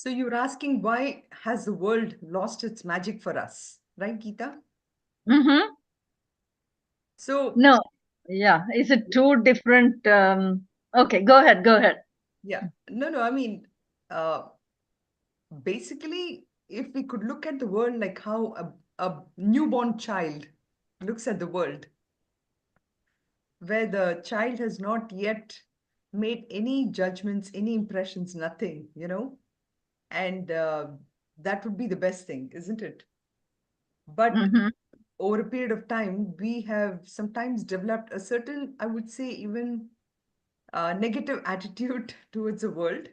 So you're asking why has the world lost its magic for us, right, Geeta? Mm-hmm. So No, yeah. Is it two different? Okay, go ahead. Go ahead. yeah, no, I mean, uh, basically, if we could look at the world like how a newborn child looks at the world, where the child has not yet made any judgments, any impressions, nothing, and that would be the best thing, isn't it? But Mm-hmm. over a period of time, we have sometimes developed a certain, I would say, even negative attitude towards the world,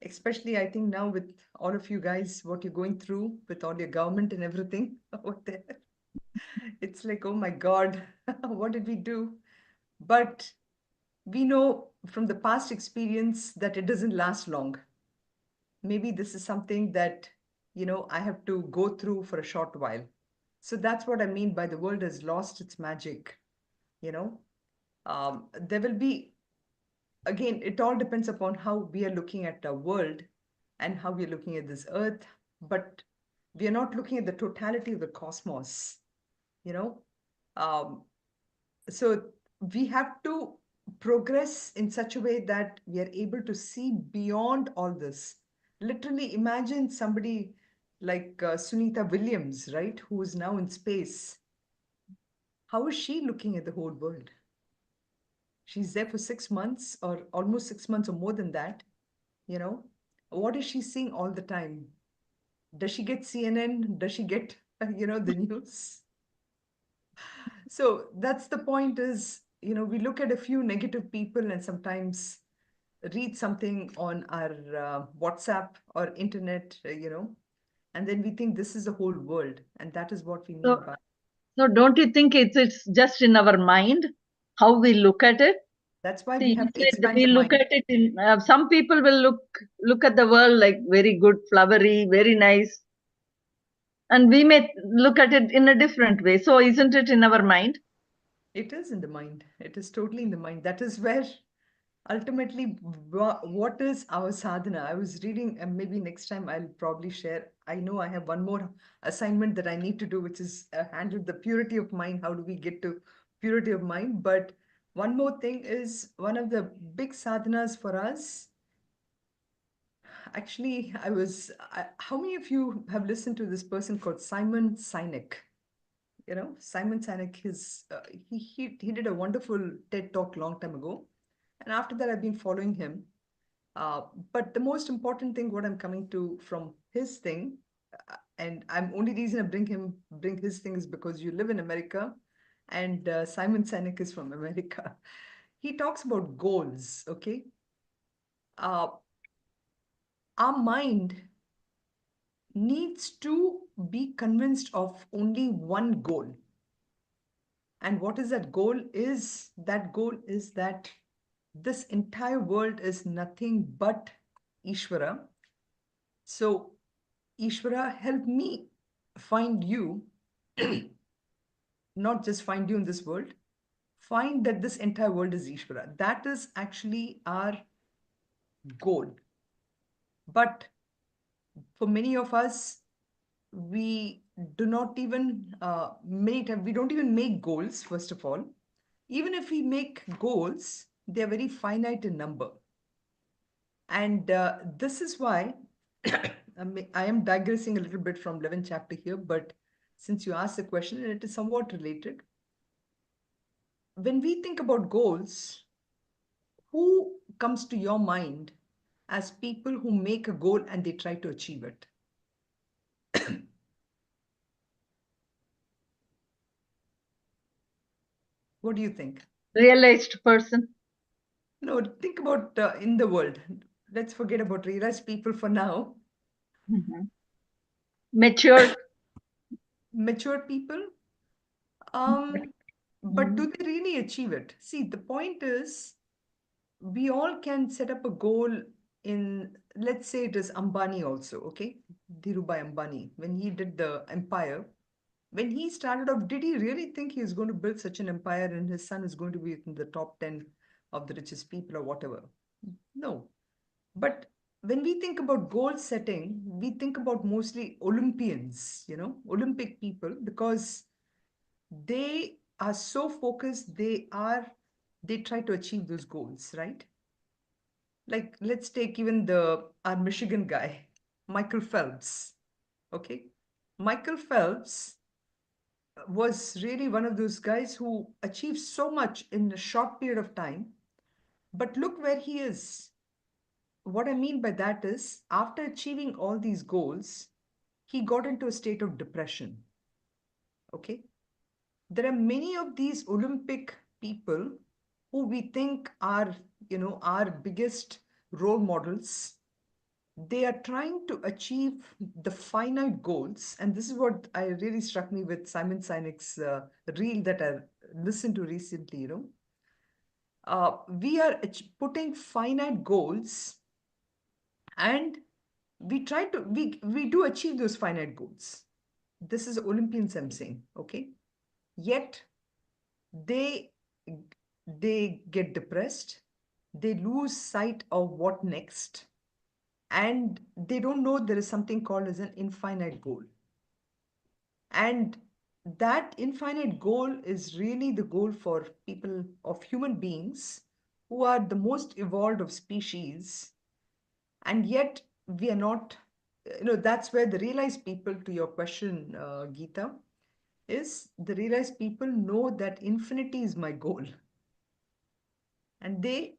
especially I think now with all of you guys, what you're going through with all your government and everything out there. It's like, oh my God, what did we do? But we know from the past experience that it doesn't last long. Maybe this is something that, I have to go through for a short while. So that's what I mean by the world has lost its magic, you know. There will be, again, it all depends upon how we are looking at the world and how we are looking at this earth, but we are not looking at the totality of the cosmos, you know. Um, so we have to progress in such a way that we are able to see beyond all this. Literally, imagine somebody like Sunitha Williams, right, who is now in space. How is she looking at the whole world? She's there for 6 months or almost 6 months or more than that. You know, what is she seeing all the time? Does she get CNN? Does she get, the news? So that's the point is, we look at a few negative people and sometimes read something on our WhatsApp or internet, and then we think this is the whole world. And that is what we mean So, by. so don't you think it's just in our mind how we look at it? That's why we See, you have to said expand we the look mind. at it in. Some people will look at the world like very good, flowery, very nice, and we may look at it in a different way. So, isn't it in our mind? It is in the mind. It is totally in the mind. That is where ultimately what is our sadhana. I was reading, and maybe next time I'll probably share. I know I have one more assignment that I need to do, which is handle the purity of mind. How do we get to purity of mind? But one more thing is one of the big sadhanas for us. Actually, how many of you have listened to this person called Simon Sinek? Simon Sinek, he did a wonderful TED talk long time ago, and after that I've been following him. But the most important thing, what I'm coming to from his thing, and I'm only reason I bring his thing is because you live in America, and Simon Sinek is from America. He talks about goals. Okay, uh, our mind needs to be convinced of only one goal. And what is that goal? Is that goal is that this entire world is nothing but Ishvara. So, Ishvara, help me find you, not just find you in this world, find that this entire world is Ishvara. That is actually our goal. But for many of us, we do not even we don't even make goals, first of all. Even if we make goals, they're very finite in number. And this is why I am digressing a little bit from 11th chapter here, but since you asked the question, and it is somewhat related, when we think about goals, who comes to your mind as people who make a goal and they try to achieve it? What do you think? Realized person. No, think about in the world. Let's forget about realized people for now. Mhm. Mature. Mature people, but Mhm. do they really achieve it? See, the point is, we all can set up a goal in, let's say it is Ambani also, okay? Dhirubhai Ambani, when he did the empire, when he started off, did he really think he was going to build such an empire and his son is going to be in the top 10 of the richest people or whatever? No. But when we think about goal setting, we think about mostly Olympians, Olympic people, because they are so focused, they try to achieve those goals, right? Like, let's take even our Michigan guy, Michael Phelps. Okay. Michael Phelps was really one of those guys who achieved so much in a short period of time. But look where he is. What I mean by that is, after achieving all these goals, he got into a state of depression. Okay. There are many of these Olympic people who we think are, our biggest role models. They are trying to achieve the finite goals. And this is what I really struck me with Simon Sinek's reel that I listened to recently, we are putting finite goals, and we do achieve those finite goals. This is Olympians I'm saying, okay? Yet they they get depressed, they lose sight of what next, and they don't know there is something called as an infinite goal. And that infinite goal is really the goal for people, of human beings who are the most evolved of species. And yet we are not, that's where the realized people, to your question, Geeta, is the realized people know that infinity is my goal. And they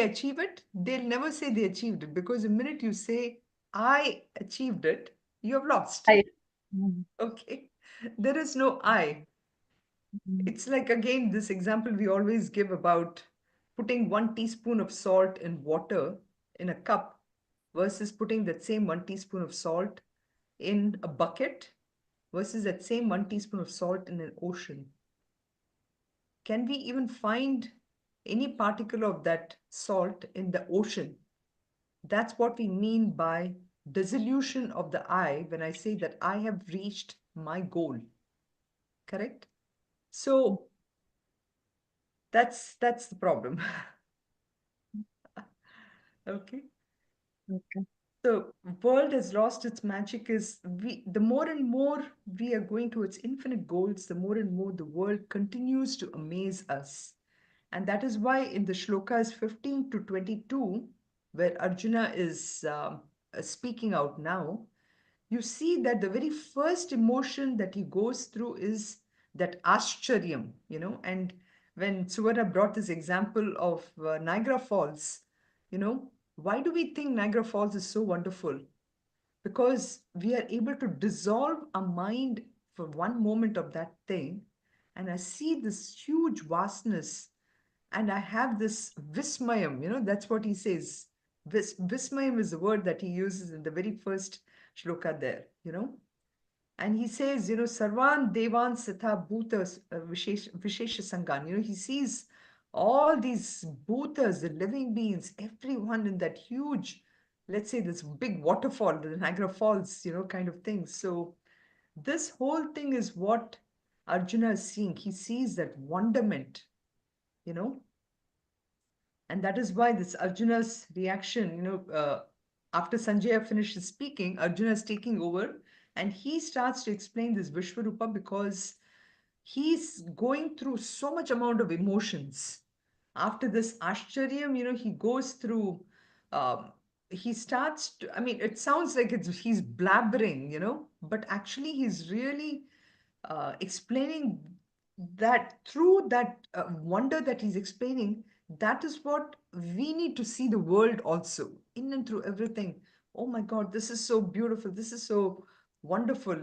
achieve it? They'll never say they achieved it, because the minute you say, I achieved it, you have lost. I, mm, Okay. There is no I. mm, It's like, again, this example we always give about putting 1 teaspoon of salt in water in a cup versus putting that same 1 teaspoon of salt in a bucket versus that same 1 teaspoon of salt in an ocean. Can we even find any particle of that salt in the ocean? That's what we mean by dissolution of the I when I say that I have reached my goal. Correct? So that's the problem. Okay. okay. The world has lost its magic. Is we The more and more we are going towards infinite goals, the more and more the world continues to amaze us. And that is why in the shlokas 15 to 22, where Arjuna is speaking out now, you see that the very first emotion that he goes through is that ashcharyam, and when Suvarna brought this example of Niagara Falls, why do we think Niagara Falls is so wonderful? Because we are able to dissolve our mind for one moment of that thing, and I see this huge vastness, and I have this vismayam, that's what he says. Vismayam is the word that he uses in the very first shloka there, and he says, Sarvan Devan Sitha Bhutas Vishesha Sangan. He sees all these bhutas, the living beings, everyone in that huge, let's say this big waterfall, the Niagara Falls, kind of thing. So this whole thing is what Arjuna is seeing. He sees that wonderment, you know, and that is why this Arjuna's reaction, after Sanjaya finishes speaking, Arjuna is taking over, and he starts to explain this Vishwarupa because he's going through so much amount of emotions. After this Ashcharyam, he goes through, um, he starts to, I mean, it sounds like he's blabbering, but actually he's really explaining that through that wonder that he's explaining, that is what we need to see the world also, in and through everything. Oh my God, this is so beautiful. This is so wonderful,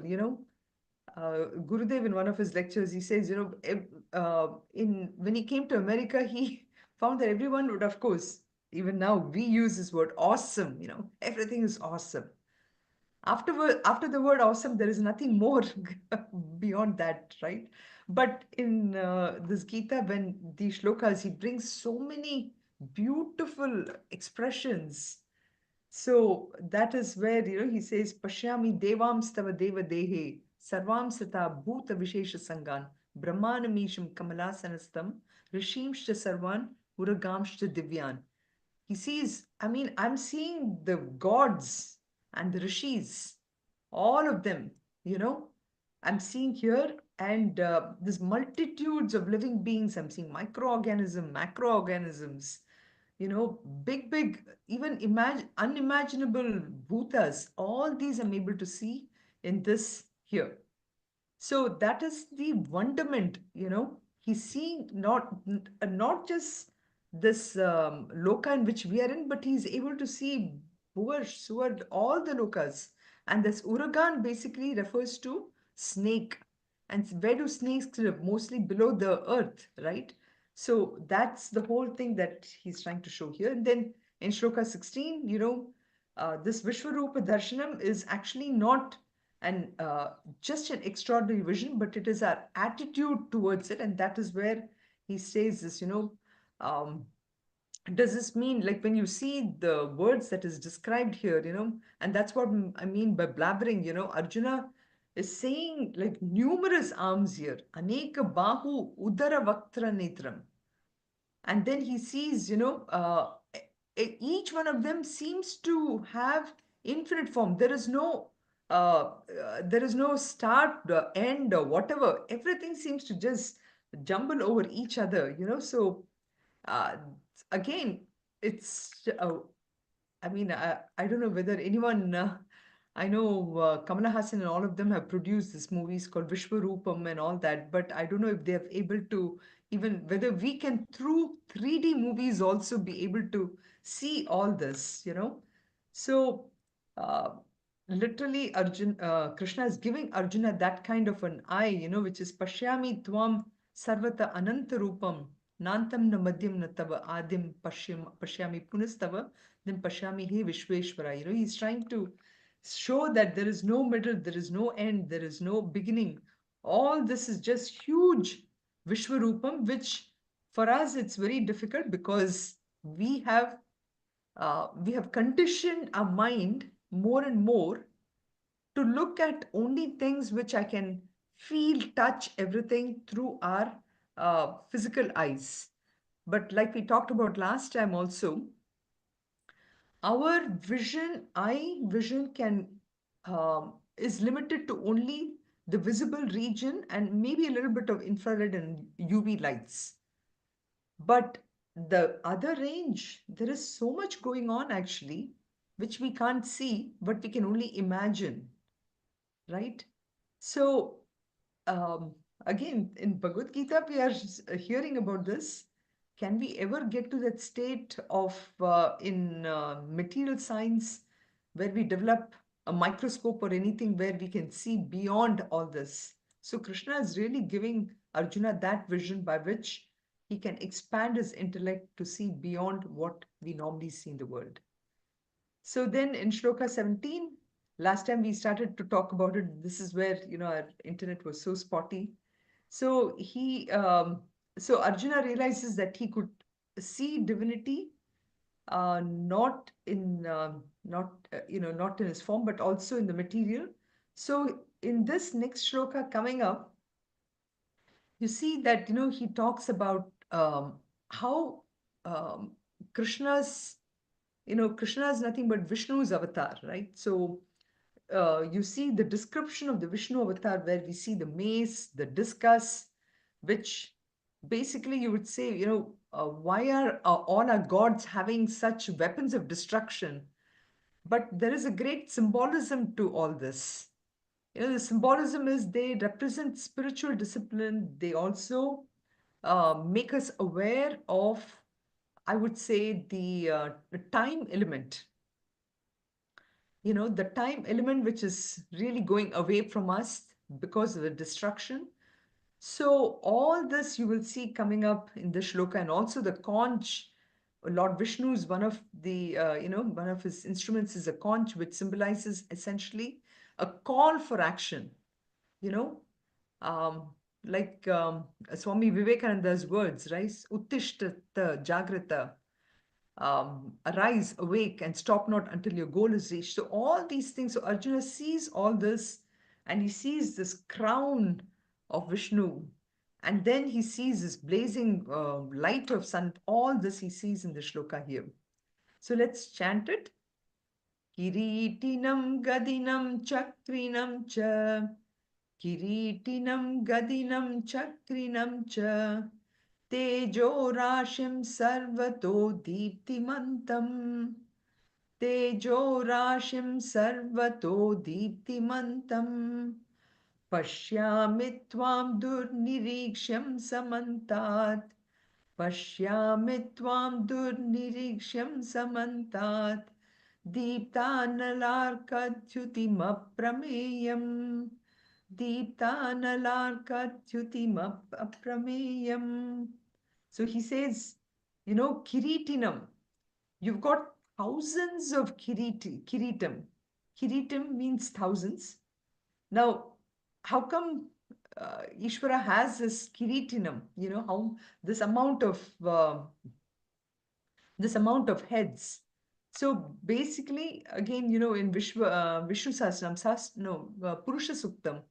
Gurudev in one of his lectures, he says, in when he came to America, he found that everyone would, of course, even now we use this word awesome, everything is awesome. After the word awesome, there is nothing more beyond that, right? But in this Gita, when the shlokas, he brings so many beautiful expressions. So that is where, he says, Pashyami devam stava deva dehe, sarvam sita bhuta vishesha sangan, brahmanamisham kamalasanastam, rishimshcha sarvan, uragamshcha divyan. He sees, I mean, I'm seeing the gods and the rishis, all of them, you know, I'm seeing here, and this multitudes of living beings. I'm seeing microorganisms, macroorganisms, big, even unimaginable bhutas. All these I'm able to see in this here. So that is the wonderment, he's seeing not just this loka in which we are in, but he's able to see Bhuvar, Suvar, all the lokas. And this Uragan basically refers to snake. And where do snakes live? Mostly below the earth, right? So that's the whole thing that he's trying to show here. And then in Shloka 16, this Vishwarupa Darshanam is actually not and just an extraordinary vision, but it is our attitude towards it. And that is where he says this, um, does this mean, like, when you see the words that is described here, and that's what I mean by blabbering, Arjuna is saying like numerous arms here, Aneka Bahu Udara Vaktra Netram. And then he sees, each one of them seems to have infinite form. There is no start, end, or whatever. Everything seems to just jumble over each other, so uh, again, it's I mean, I don't know whether anyone, I know Kamala Hassan and all of them have produced these movies called Vishwarupam and all that, but I don't know if they are able to, even whether we can through 3D movies also be able to see all this, So, uh, literally, Krishna is giving Arjuna that kind of an eye, which is Pashyami Tvam Sarvata Ananta Rupam Nantam na Madhyam na Tava Adim Pashyami Punastava then Pashyami He Vishweshwara. He's trying to show that there is no middle, there is no end, there is no beginning. All this is just huge Vishwarupam, which for us it's very difficult because we have conditioned our mind more and more to look at only things which I can feel, touch, everything through our physical eyes. But like we talked about last time also, our eye vision is limited to only the visible region and maybe a little bit of infrared and UV lights. But the other range, there is so much going on actually, which we can't see, but we can only imagine, right? So, um, again, in Bhagavad Gita, we are hearing about this. Can we ever get to that state of in material science where we develop a microscope or anything where we can see beyond all this? So, Krishna is really giving Arjuna that vision by which he can expand his intellect to see beyond what we normally see in the world. So then in Shloka 17, last time we started to talk about it, this is where, our internet was so spotty. So so Arjuna realizes that he could see divinity, not in, not in his form, but also in the material. So in this next shloka coming up, you see that, he talks about how um, Krishna's Krishna is nothing but Vishnu's avatar, right? So you see the description of the Vishnu avatar where we see the mace, the discus, which basically you would say, why are all our gods having such weapons of destruction? But there is a great symbolism to all this. The symbolism is they represent spiritual discipline. They also make us aware of, I would say, the time element, the time element which is really going away from us because of the destruction. So all this you will see coming up in the shloka, and also the conch. Lord Vishnu is one of the, one of his instruments is a conch, which symbolizes essentially a call for action, you know, um, like Swami Vivekananda's words, right? Uttishtata Jagrata, arise, awake, and stop not until your goal is reached. So, all these things. So, Arjuna sees all this and he sees this crown of Vishnu. And then he sees this blazing light of sun. All this he sees in the shloka here. So let's chant it. Kiritinam gadinam chakrinam cha. Kiritinam gadinam chakrinam cha. Tejo rashim sarvato deeptimantam. Tejo rashim sarvato deeptimantam. Pashyami tvam durnirekshyam samantat. Pashyami tvam durnirekshyam samantat. Deeptanalarkadyutim aprameyam. Deeptanalarkadyutim aprameyam. So he says, Kiritinam. You've got thousands of kiritam. Kiritam means thousands. Now, how come Ishvara has this kiritinam? How this amount of heads. So basically, again, in Vishnu Sahasranam, Purusha Suktam,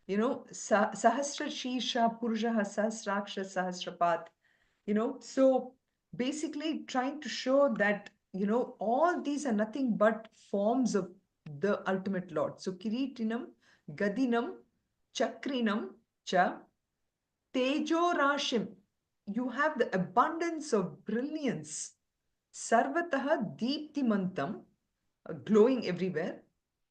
Sahasra Shisha Purusha Sahasraksha Sahasrapat, so basically trying to show that, all these are nothing but forms of the ultimate Lord. So Kiritinam, Gadinam, Chakrinam, Cha, Tejo Rashim. You have the abundance of brilliance. Sarvataha Deeptimantam, glowing everywhere.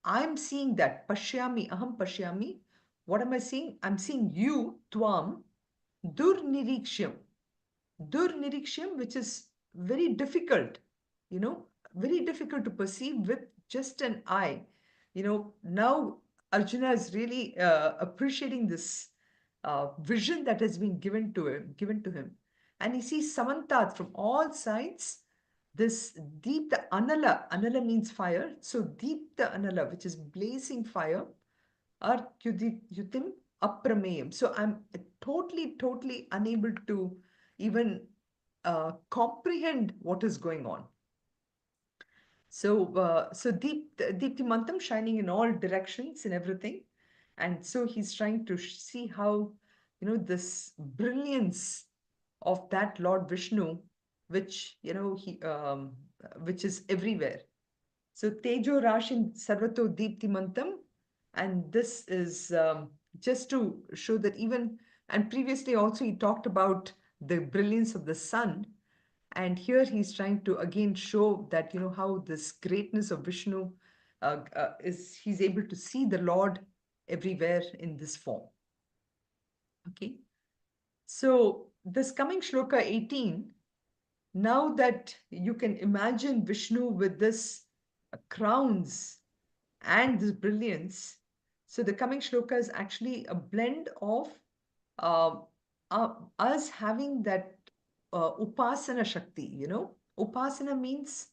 I'm seeing that. Pashyami, Aham Pashyami. What am I seeing? I'm seeing you, Tvam, Durnirikshyam. Durnirikshyam, which is very difficult, you know, very difficult to perceive with just an eye. Now Arjuna is really appreciating this vision that has been given to him. And he sees Samantat from all sides. This deep, the Anala means fire. So deep the Anala, which is blazing fire, Yutim Aprameyam. So I'm totally unable to even comprehend what is going on. So Deeptimantam shining in all directions and everything. And so he's trying to see how, this brilliance of that Lord Vishnu, which, which is everywhere. So Tejo Rashim Sarvato Deeptimantam. And this is just to show that even, and previously also he talked about the brilliance of the sun. And here he's trying to again show that, how this greatness of Vishnu he's able to see the Lord everywhere in this form. Okay. So this coming shloka 18, now that you can imagine Vishnu with this crowns and this brilliance, so the coming shloka is actually a blend of uh, us having that upasana shakti, Upasana means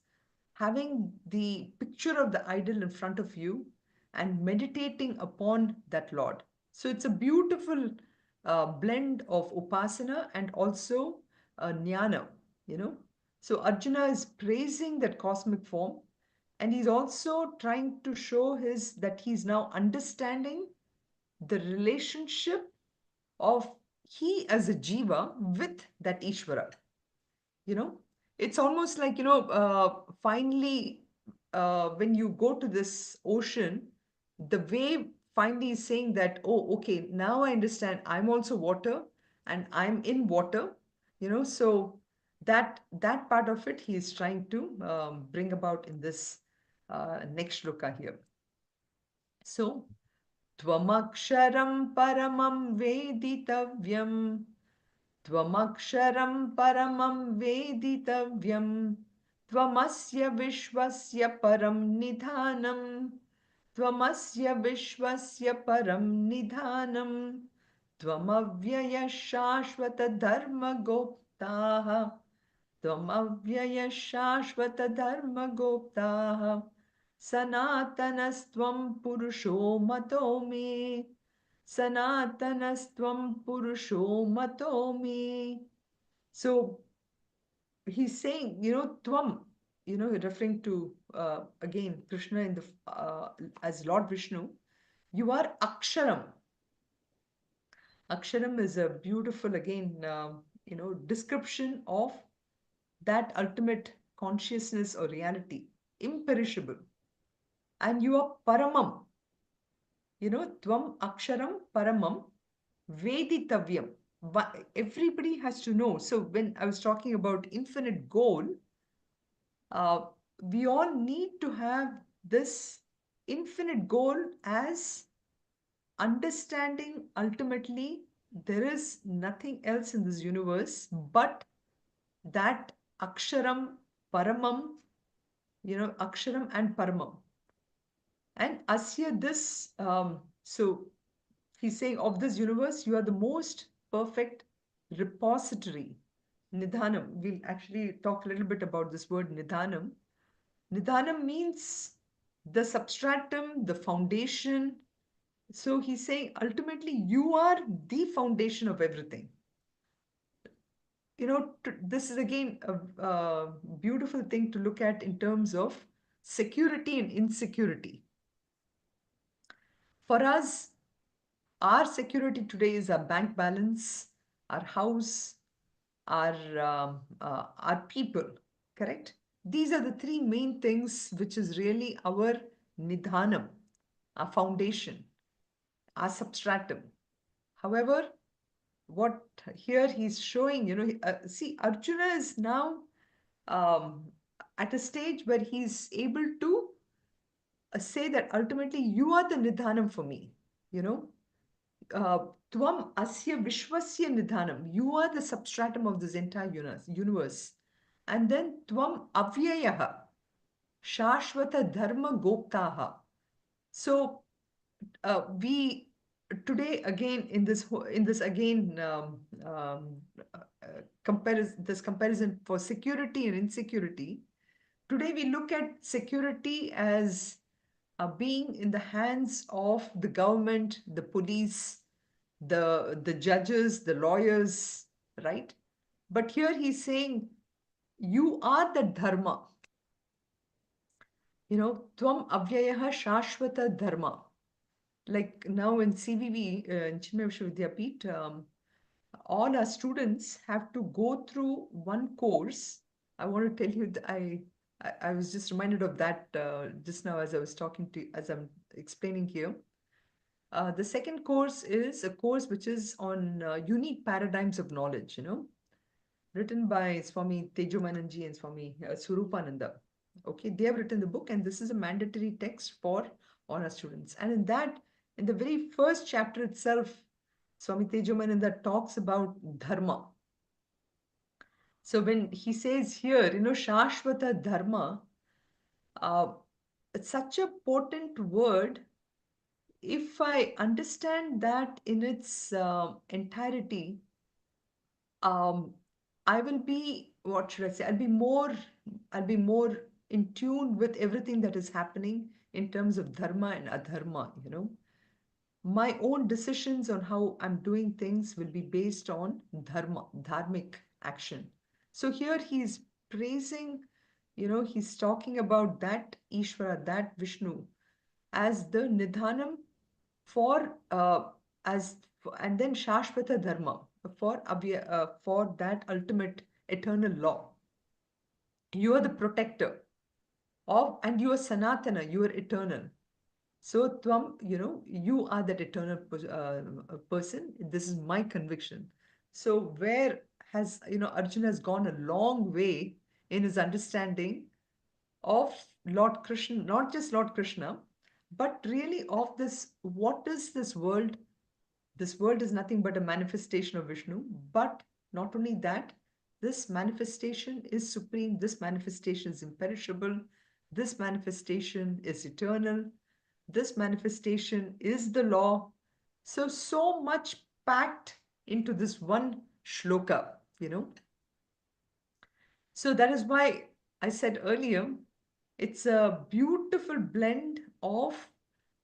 having the picture of the idol in front of you and meditating upon that Lord. So it's a beautiful blend of upasana and also jnana, you know. So Arjuna is praising that cosmic form, and he's also trying to show his that he's now understanding the relationship of he as a jiva with that Ishvara. You know, it's almost like, finally, when you go to this ocean, the wave finally is saying that, oh, okay, now I understand I'm also water and I'm in water, so that part of it he is trying to bring about in this next shloka here. So, Tvamaksharam paramam veditavyam. Tvamaksharam paramam veditavyam. Tvamasya vishvasya param nidhanam. Tvamasya vishvasya param nidhanam. Tvamavyaya shashvata dharma goptaha. Tvamavyaya shashvata dharma goptaha. Sanatanastvam purusho mato me. Sanatanastvam purusho mato me. So he's saying, Tvam, referring to again Krishna in the as Lord Vishnu, you are Aksharam. Aksharam is a beautiful again, description of that ultimate consciousness or reality, imperishable. And you are Paramam, Tvam Aksharam Paramam Veditavyam. Everybody has to know. So when I was talking about infinite goal, uh, we all need to have this infinite goal as understanding ultimately there is nothing else in this universe but that Aksharam, Paramam, Aksharam and Paramam. And Asya, so he's saying of this universe, you are the most perfect repository. Nidhanam. We'll actually talk a little bit about this word Nidhanam. Nidhanam means the substratum, the foundation. So he's saying ultimately you are the foundation of everything. This is again a beautiful thing to look at in terms of security and insecurity. For us, our security today is our bank balance, our house, our people, correct? These are the three main things which is really our nidhanam, our foundation, our substratum. However, what here he's showing, see, Arjuna is now um, at a stage where he's able to say that ultimately you are the nidhanam for me, you know. Tvam asya vishwasya nidhanam. You are the substratum of this entire universe. And then tvam avyayaha, shashvata dharma goptaha. So we today again in this again comparison for security and insecurity. Today we look at security as being in the hands of the government, the police, the judges, the lawyers, right? But here he's saying you are the dharma. Tvam avyayaha shashvata dharma. Like now in CVV, in Chinmay Vishwavidyapeeth, all our students have to go through one course. I want to tell you that I was just reminded of that just now as I was talking to, as I'm explaining here. The second course is a course which is on unique paradigms of knowledge, written by Swami Tejomananji and Swami Surupananda. Okay, they have written the book, and this is a mandatory text for all our students. And in that, in the very first chapter itself, Swami Tejomananda talks about dharma. So when he says here, Shashvata dharma, it's such a potent word. If I understand that in its entirety, um, I will be, what should I say? I'll be more in tune with everything that is happening in terms of dharma and adharma. My own decisions on how I'm doing things will be based on dharma, dharmic action. So here he's praising, he's talking about that Ishvara, that Vishnu, as the Nidhanam for as and then Shashvata Dharma for that ultimate eternal law. You are the protector of, and you are Sanatana, you are eternal. So Tvam, you are that eternal person. This is my conviction. So where has, Arjuna has gone a long way in his understanding of Lord Krishna, not just Lord Krishna, but really of this, what is this world? This world is nothing but a manifestation of Vishnu. But not only that, this manifestation is supreme, this manifestation is imperishable, this manifestation is eternal, this manifestation is the law. So much packed into this one shloka. So that is why I said earlier, it's a beautiful blend of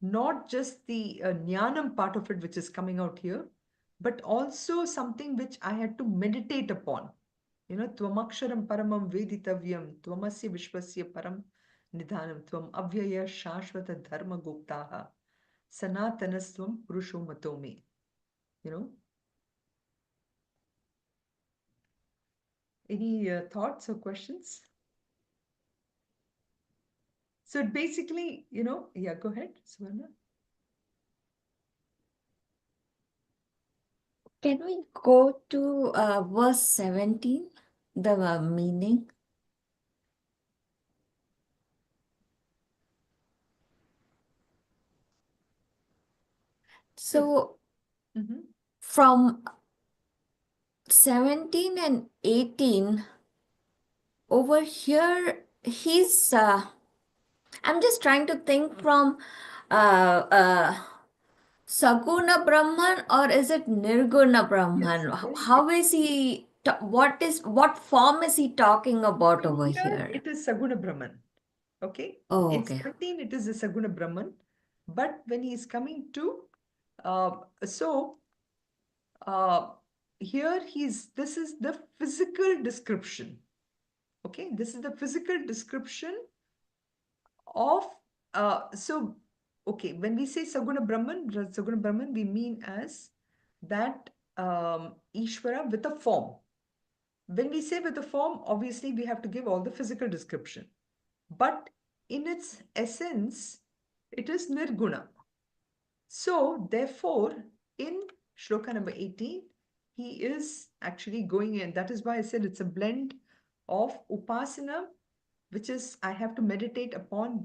not just the jnanam part of it, which is coming out here, but also something which I had to meditate upon. Tvamaksharam paramam veditavyam, tvamasya vishwasya param nidhanam, tvam avyaya shashvata dharma guptaha, sanatanastvam purusho matome. You know, any thoughts or questions? So basically, yeah, go ahead, Suvarna. Can we go to verse 17, the meaning? So, So mhm. from 17 and 18, over here, I'm just trying to think from uh, uh, Saguna Brahman, or is it Nirguna Yes, Brahman? very good. How is he, what form is he talking about So over here here? it is Saguna Brahman. Okay. Oh, In okay. 17, it is the Saguna Brahman. But when he is coming to, uh, so uh, here this is the physical description. Okay. This is the physical description of, okay, when we say Saguna Brahman, we mean as that Ishvara with a form. When we say with a form, obviously we have to give all the physical description. But in its essence, it is Nirguna. So, therefore, in Shloka number 18, he is actually going in. That is why I said it's a blend of Upasana, which is I have to meditate upon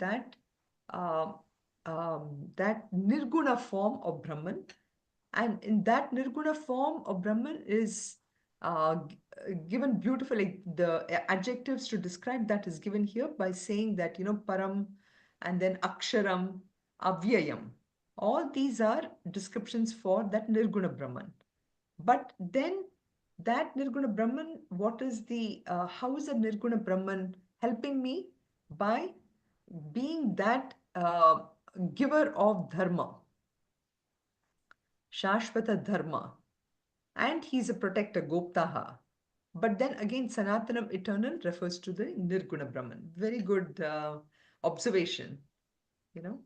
uh, that Nirguna form of Brahman. And in that Nirguna form of Brahman is given beautifully, the adjectives to describe that is given here by saying that, Param and then Aksharam, Avyayam. All these are descriptions for that Nirguna Brahman. But then that Nirguna Brahman, how is the Nirguna Brahman helping me? By being that giver of dharma, Shashvata dharma, and he's a protector, Goptaha. But then again, Sanatanam eternal refers to the Nirguna Brahman. Very good observation, you know.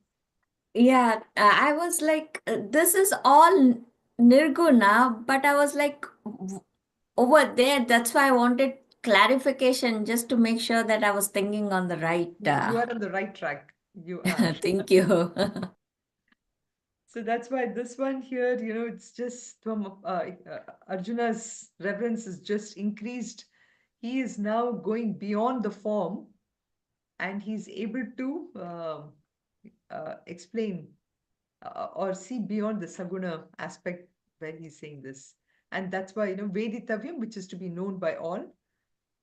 Yeah, I was like, this is all Nirguna, but I was like, over there, that's why I wanted clarification just to make sure that I was thinking on the right. You are on the right track. You are. Thank you. So that's why this one here, it's just from Arjuna's reverence is just increased. He is now going beyond the form and he's able to explain or see beyond the Saguna aspect where he's saying this. And that's why, Veditavyam, which is to be known by all.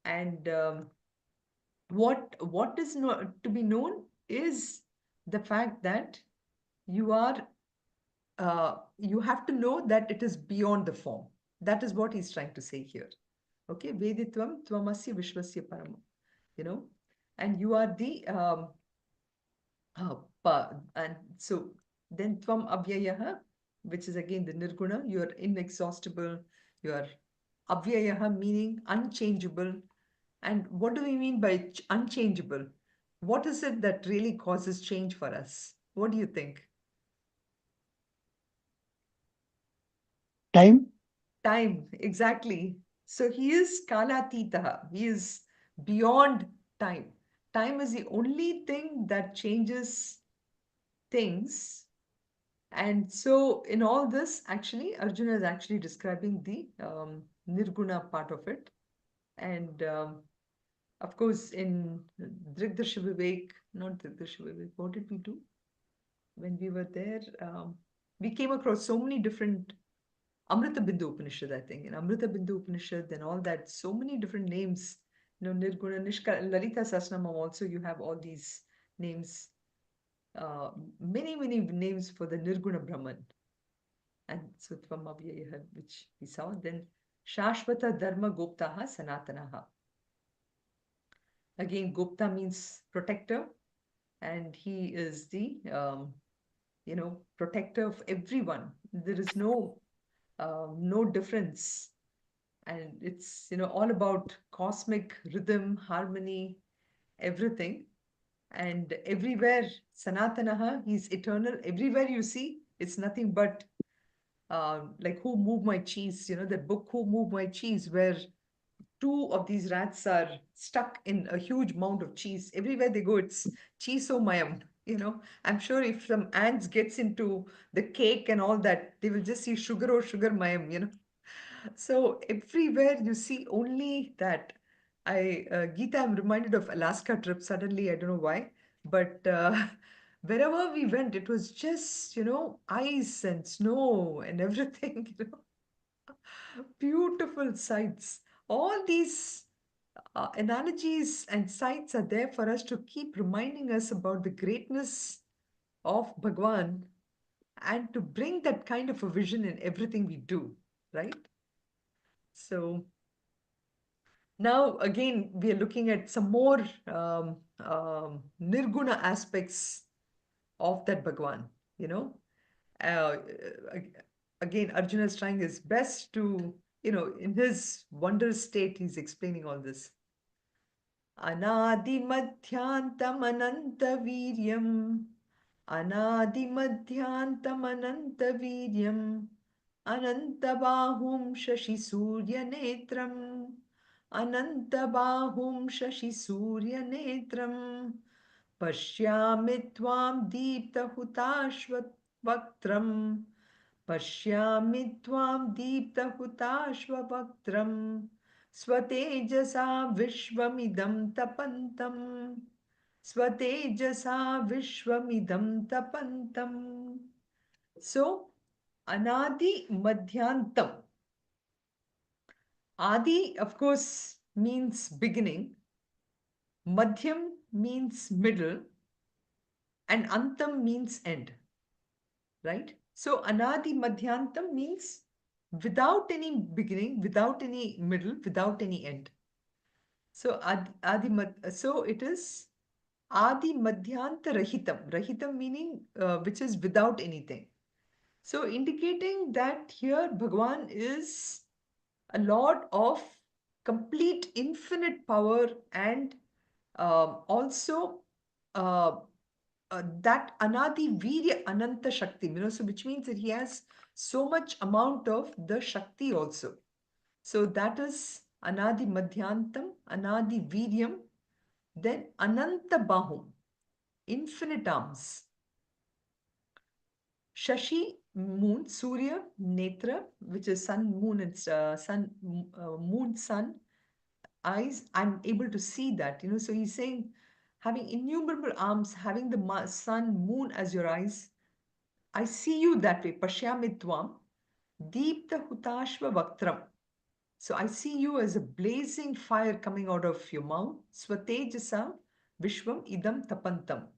And what is not to be known is the fact that you are you have to know that it is beyond the form. That is what he's trying to say here. Okay, Veditvam Tvamasya Vishwasya Param. You know, and you are the and so then Tvam Abhyayaha, which is again the Nirguna, you are inexhaustible, you are Abhyayaha meaning unchangeable. And what do we mean by unchangeable? What is it that really causes change for us? What do you think? Time. Time, exactly. So he is Kalatitaha. He is beyond time. Time is the only thing that changes things. And so in all this, actually, Arjuna is actually describing the Nirguna part of it. And of course, in Drigdarsha Vivek, not Drigdarsha Vivek, what did we do when we were there? We came across so many different Amrita Bindu Upanishad, I think. In Amrita Bindu Upanishad and all that, so many different names. Nirguna, Nishka, Lalita Sasnamam also, you have all these names, uh, many names for the Nirguna Brahman. And so Tvamavyayaha, which we saw. Then Shashvata Dharma Goptaha Sanatanaha. Again, Gupta means protector, and he is the protector of everyone. There is no difference, and it's all about cosmic rhythm, harmony, everything. And everywhere, Sanatanaha, he's eternal. Everywhere you see, it's nothing but like Who Moved My Cheese, that book Who Moved My Cheese, where two of these rats are stuck in a huge mound of cheese. Everywhere they go, it's cheesomayam. I'm sure if some ants gets into the cake and all that, they will just see sugar or sugar mayam. So everywhere you see only that. Geeta, I'm reminded of Alaska trip suddenly. I don't know why, but wherever we went, it was just, ice and snow and everything, beautiful sights. All these analogies and sights are there for us to keep reminding us about the greatness of Bhagwan and to bring that kind of a vision in everything we do, right? So now again, we are looking at some more nirguna aspects of that Bhagwan, you know. Uh, Again, Arjuna is trying his best to, in his wondrous state, he's explaining all this. अनादिमध्यान्तमनन्तवीर्यम् अनादिमध्यान्तमनन्तवीर्यम् अनन्तबाहुं शशिसूर्यनेत्रम् अनन्तबाहुं शशिसूर्यनेत्रम् पश्यामि त्वां दीप्तहुताश्ववक्त्रम् पश्यामि त्वां दीप्तहुताश्ववक्त्रम् स्वतेजसा विश्वमिदं तपन्तम् स्वतेजसा विश्वमिदं तपन्तम्. So, anadi madhyantam. Adi, of course, means beginning. Madhyam means middle. And antam means end. Right? So, anadi madhyantam means without any beginning, without any middle, without any end. So, so it is Adi Madhyanta Rahitam. Rahitam meaning which is without anything. So, indicating that here Bhagwan is a Lord of complete infinite power and also uh, that Anadi Virya Ananta Shakti, so which means that he has so much amount of the Shakti also. So that is Anadi Madhyantam, Anadi Viryam, then Ananta Bahum, infinite arms. Shashi, moon, Surya, Netra, which is sun, moon, and moon, sun, eyes. I'm able to see that, So he's saying, having innumerable arms, having the sun, moon as your eyes, I see you that way. Pashyami tvam, Deepta Hutashva Vaktram. So I see you as a blazing fire coming out of your mouth. Swatejasa Vishwam Idam Tapantam.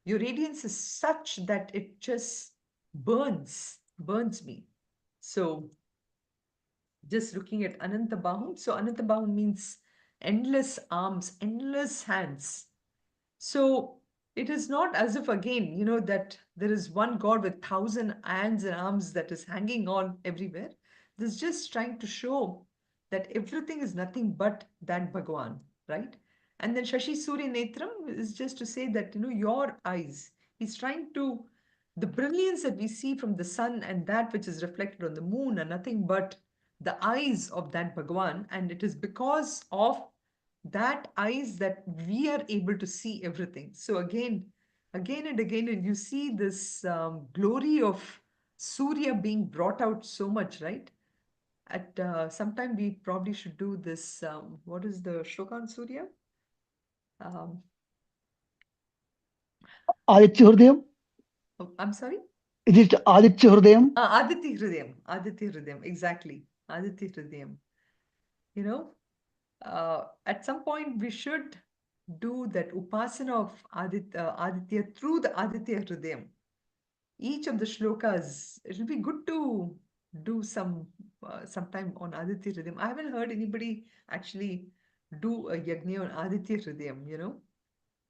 Your radiance is such that it just burns me. So just looking at Anantabahum. So Anantabahum means endless arms, endless hands. So it is not as if again, that there is one God with 1,000 hands and arms that is hanging on everywhere. This is just trying to show that everything is nothing but that Bhagwan, right? And then Shashi Surya Netram is just to say that, your eyes. He's trying to, the brilliance that we see from the sun and that which is reflected on the moon are nothing but the eyes of that Bhagwan. And it is because of that eyes that we are able to see everything. So again and again, and you see this glory of Surya being brought out so much, right? At sometime we probably should do this. What is the shloka on Surya? Aditya Hridayam? I'm sorry? Is it Aditya Hridayam? Aditya Hridayam. Aditya Hridayam, exactly. Aditya Hridayam. At some point we should do that upasana of Aditya through the Aditya Hridayam. Each of the shlokas, it will be good to do sometime on Aditya Hridayam. I haven't heard anybody actually do a yajna on Aditya Hridayam,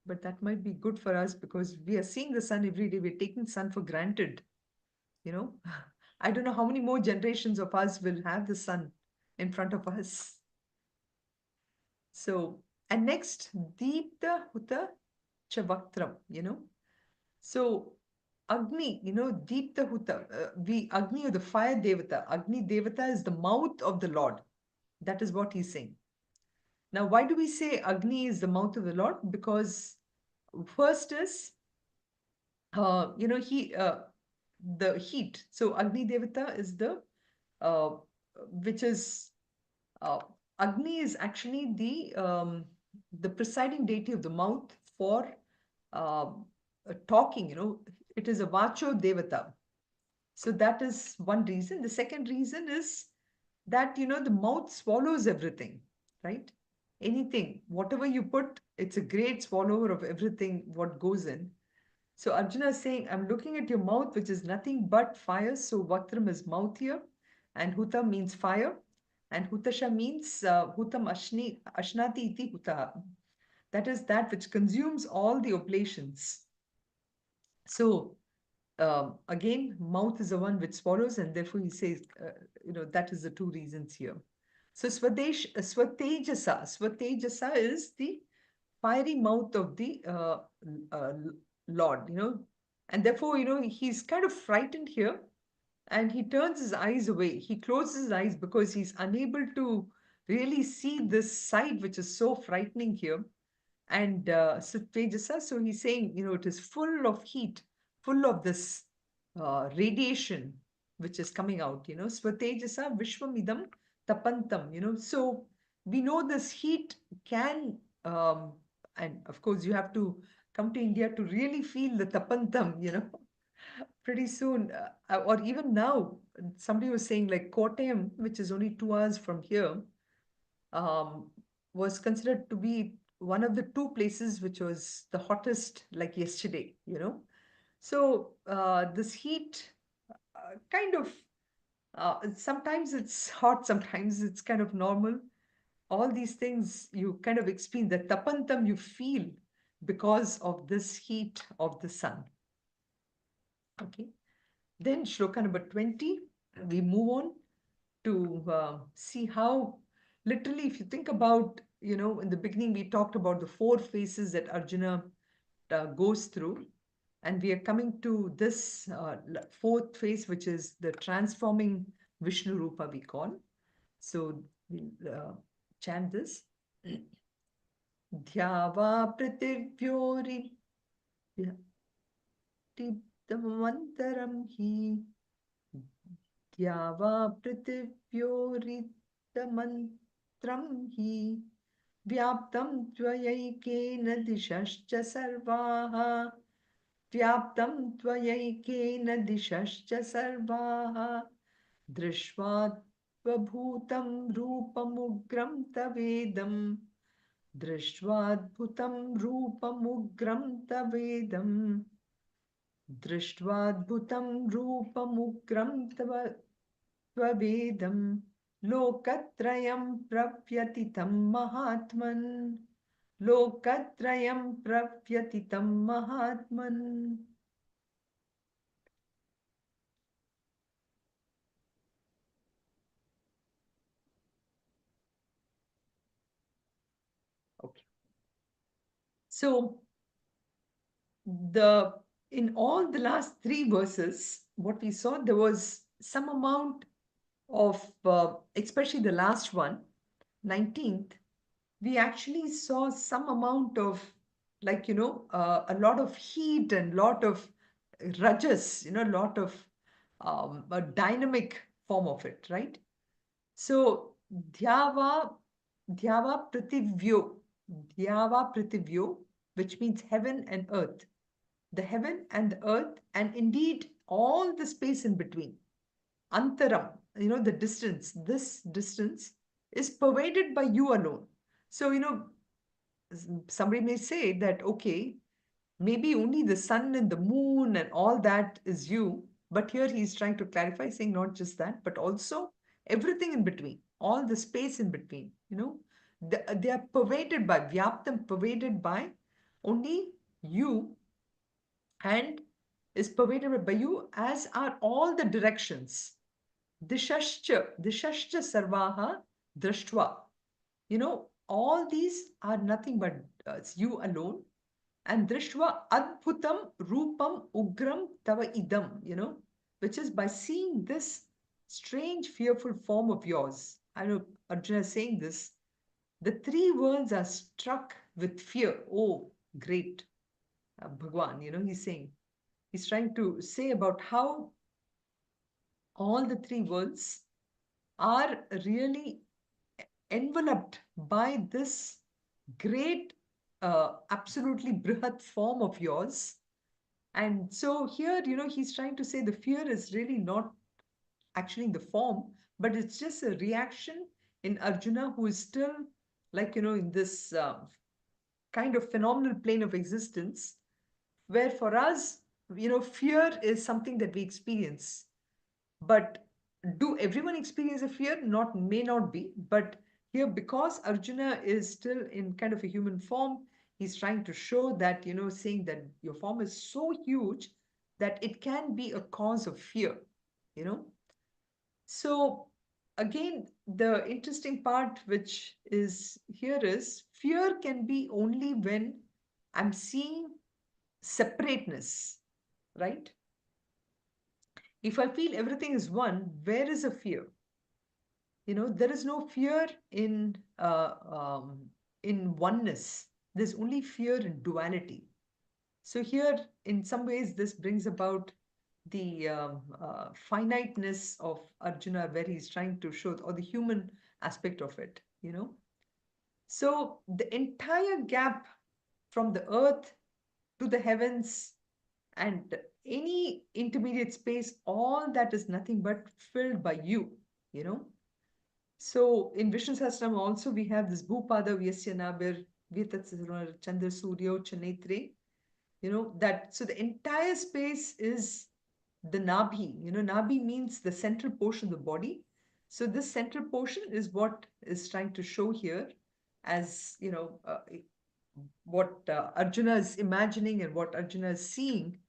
but that might be good for us because we are seeing the sun every day. We're taking sun for granted, I don't know how many more generations of us will have the sun in front of us. So, and next, Deepta Huta Chavaktram, So, Agni, Deepta Huta, Agni or the fire Devata. Agni Devata is the mouth of the Lord. That is what he's saying. Now, why do we say Agni is the mouth of the Lord? Because first is, the heat. So Agni Devata is uh, which is, uh, Agni is actually the presiding deity of the mouth for uh, talking, it is a Vacho Devata. So that is one reason. The second reason is that, the mouth swallows everything, right? Anything, whatever you put, it's a great swallower of everything what goes in. So Arjuna is saying, I'm looking at your mouth, which is nothing but fire. So Vaktram is mouth here, and Huta means fire, and Hutasha means Hutam Ashnati iti Hutaha. That is that which consumes all the oblations. So again, mouth is the one which swallows, and therefore he says, that is the two reasons here. So Swatejasa is the fiery mouth of the uh, Lord, and therefore, he's kind of frightened here, and he turns his eyes away. He closes his eyes because he's unable to really see this sight, which is so frightening here. And Tejasa, so he's saying, it is full of heat, full of this radiation which is coming out, Swatejasa Vishwamidam Tapantam, So we know this heat can, and of course, you have to come to India to really feel the Tapantam, pretty soon, or even now. Somebody was saying, like, Kottayam, which is only 2 hours from here, um, was considered to be one of the two places which was the hottest, like yesterday, So this heat kind of, sometimes it's hot, sometimes it's kind of normal. All these things you kind of experience, the tapantam you feel because of this heat of the sun. Okay. Then shloka number 20, we move on to see how, literally, if you think about, in the beginning, we talked about the 4 phases that Arjuna goes through. And we are coming to this 4th phase, which is the transforming Vishnu Rupa, we call. So we'll chant this. Dhyava prativyori Mantaram hi Dhyava prativyoritamantram hi Vyaptam tvayaiken dishascha sarvaha Vyaptam tvayaiken dishascha sarvaha Drishvatvabhutam rupamugram tavedam Drishtvaadbhutam rupamugram tavedam Drishtvaadbhutam rupamugram tavedam Lokatrayam pravyatitam mahatman Lokatrayam pravyatitam mahatman. Okay. So in all the last 3 verses, what we saw, there was some amount of, especially the last one, 19th, we actually saw some amount of, like, a lot of heat and lot of rajas, a lot of a dynamic form of it, right? So dhyava prativyo, which means heaven and earth, the heaven and the earth, and indeed all the space in between. Antaram, the distance, this distance is pervaded by you alone. So, somebody may say that, okay, maybe only the sun and the moon and all that is you. But here he's trying to clarify, saying not just that, but also everything in between, all the space in between, they are pervaded by, Vyaptam, pervaded by only you, and is pervaded by you, as are all the directions. Dishashcha sarvaha drashtva. All these are nothing but it's you alone. And drishva adbhutam rupam ugram tava idam, which is by seeing this strange, fearful form of yours. I know Arjuna is saying this. the three worlds are struck with fear. Oh, great. Bhagwan, he's trying to say about how all the three worlds are really enveloped by this great, absolutely brihat form of yours. And so here, he's trying to say the fear is really not actually in the form, but it's just a reaction in Arjuna, who is still like, in this kind of phenomenal plane of existence, where for us, fear is something that we experience. But do everyone experience a fear? May not be. But here, because Arjuna is still in kind of a human form, he's trying to show that, saying that your form is so huge that it can be a cause of fear, you know. So again, the interesting part which is here is fear can be only when I'm seeing separateness, right? If I feel everything is one, where is a fear? There is no fear in oneness. There's only fear in duality. So here, in some ways, this brings about the finiteness of Arjuna, where he's trying to show, or the human aspect of it. So the entire gap from the earth to the heavens and any intermediate space, all that is nothing but filled by you. So in Vishnu Sahasranam also we have this Bhupada Vyasya Nabir Vitatsaruna Chandra Suryo Chanetre. That so the entire space is the Nabhi. Nabhi means the central portion of the body. So this central portion is what is trying to show here as, what Arjuna is imagining and what Arjuna is seeing,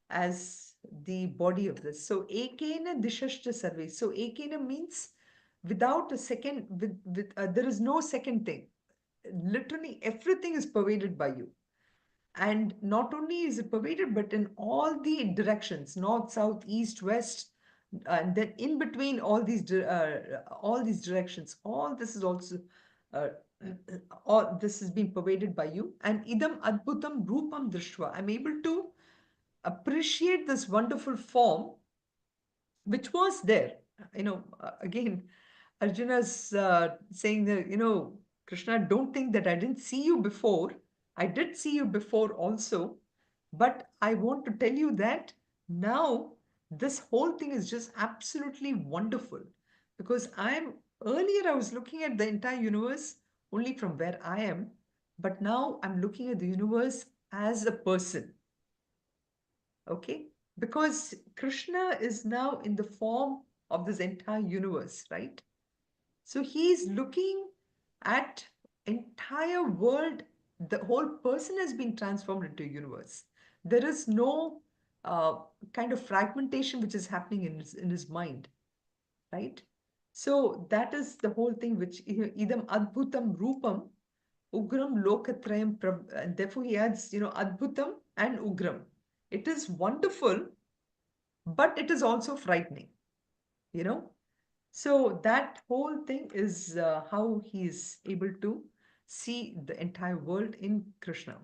as the body of this. So ekena dishashta sarve. So ekena means without a second, there is no second thing. Literally everything is pervaded by you. And not only is it pervaded, but in all the directions, north, south, east, west, and then in between all these directions, all this is also uh, all this is being pervaded by you. And idam adbhutam rupam drishva. I'm able to appreciate this wonderful form which was there. Again, Arjuna's saying that, Krishna, don't think that I didn't see you before. I did see you before also, but I want to tell you that now this whole thing is just absolutely wonderful, because earlier I was looking at the entire universe only from where I am, but now I'm looking at the universe as a person. Okay? Because Krishna is now in the form of this entire universe, right? So he's looking at entire world. The whole person has been transformed into a universe. There is no kind of fragmentation which is happening in his mind, right? So that is the whole thing which idam adbhutam rupam ugram lokatrayam and therefore he adds, adbhutam and ugram. It is wonderful, but it is also frightening, you know. So that whole thing is how he is able to see the entire world in Krishna.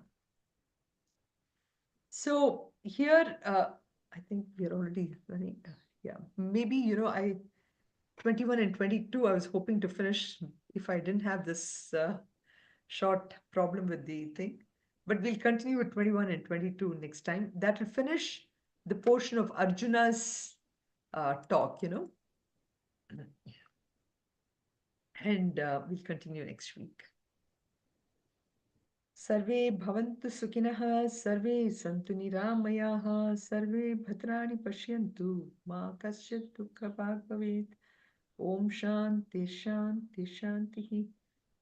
So here, I think we are already running. Yeah, maybe, I 21 and 22, I was hoping to finish if I didn't have this short problem with the thing. But we'll continue with 21 and 22 next time. That will finish the portion of Arjuna's talk, and we'll continue next week. Sarve bhavantu sukhinah, sarve santu niramayah, sarve bhadrani pashyantu, ma kasyat dukkha bhag bhavet. Om shanti shanti shanti.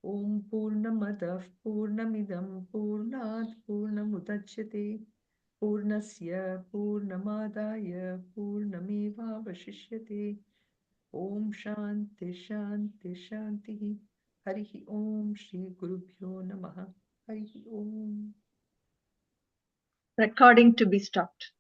Om purnamadav purnamidam purnat purnamudachyate. Purnasya purnamadaya purnameva vashishyate. Om Shanti Shanti Shanti. Harihi Om Shri Gurubhyo Namaha. Harihi Om. Recording to be stopped.